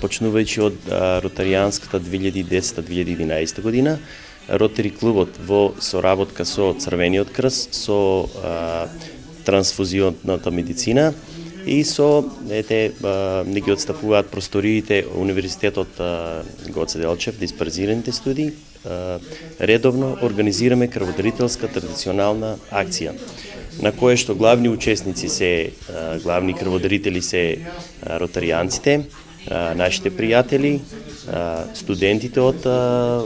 почнувајќи од ротаријанската 2010-2011 година, Ротари клубот во соработка со Црвениот крст, со трансфузионата медицина и со не ги отстапуваат просториите Универзитетот Гоце Делчев, дисперзираните студии, редовно организираме крводарителска традиционална акција, на која што главни учесници се, главни крводарители се ротаријанците, нашите пријатели, студентите од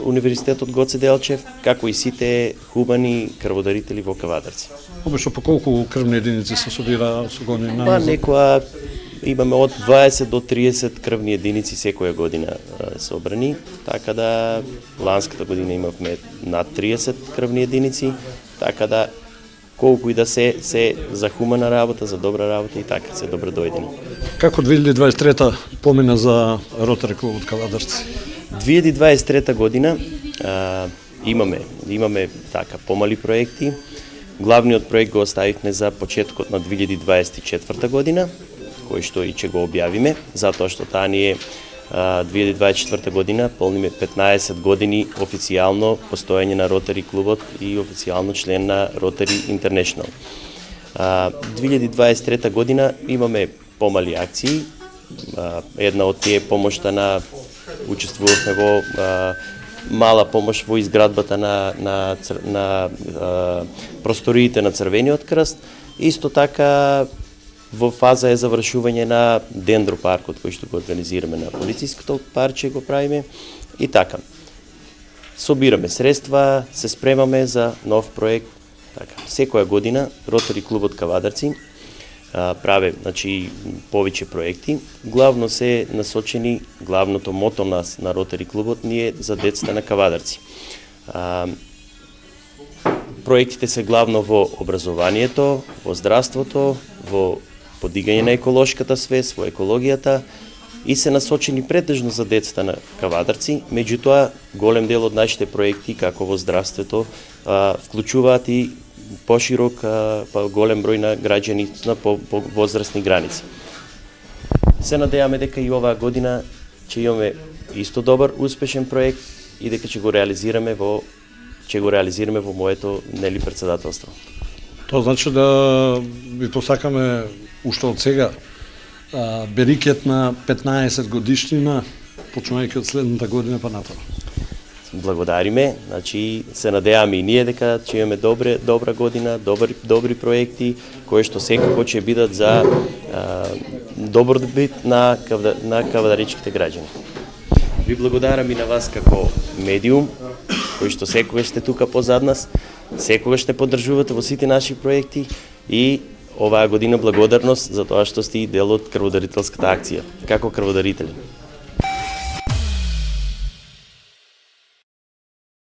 Универзитетот Гоце Делчев, како и сите хубани крводарители во Кавадарци. Обично по колку крвни единици се собира со година? Некоја имаме од 20 до 30 крвни единици секоја година собрани, така да ланската година имавме над 30 крвни единици, така да колку и да се за хумана работа, за добра работа и така се добро дојдени. Како 2023 помина за Ротари клубот Кавадарци? 2023 година имаме така помали проекти. Главниот проект го оставивме за почетокот на 2024 година, кој што и ќе го објавиме, затоа што таа ни е 2024 година полниме 15 години официјално постоење на Ротари клубот и официјално член на Ротари Интернешнл. 2023 година имаме помали акции. Една од тие помошта учествувавме во мала помош во изградбата на просториите на Црвениот крст. Исто така во фаза е завршување на дендропаркот кој што го организираме на полициското парче, го правиме и така. Собираме средства, се спремаме за нов проект. Така. Секоја година Ротари клубот Кавадарци праве повеќе проекти. Главно се насочени, главното мото на Ротари клубот ни е за децата на Кавадарци. Проектите се главно во образованието, во здравството, во подигање на еколошката свест, во екологијата и се насочени претежно за децата на Кавадарци. Меѓутоа, голем дел од нашите проекти, како во здравството, вклучуваат и поширок, голем број на граѓани на возрастни граници. Се надеваме дека и оваа година ќе имаме исто добар, успешен проект и дека ќе го реализираме во моето председателство. Тоа значи да ви посакаме уште од сега берикет на 15 годишнина, почнувајќи од следната година па натаму. Благодариме, се надеваме и ние дека ќе имаме добра година, добри проекти кои што секако ќе бидат за добродобит на кавадаричките граѓани. Ви благодарам и на вас како медиум, кои што секогаш сте тука позад нас, секогаш ще поддржувате во сите наши проекти и оваа година благодарност за тоа што сте дел од крводарителската акција, како крводарители.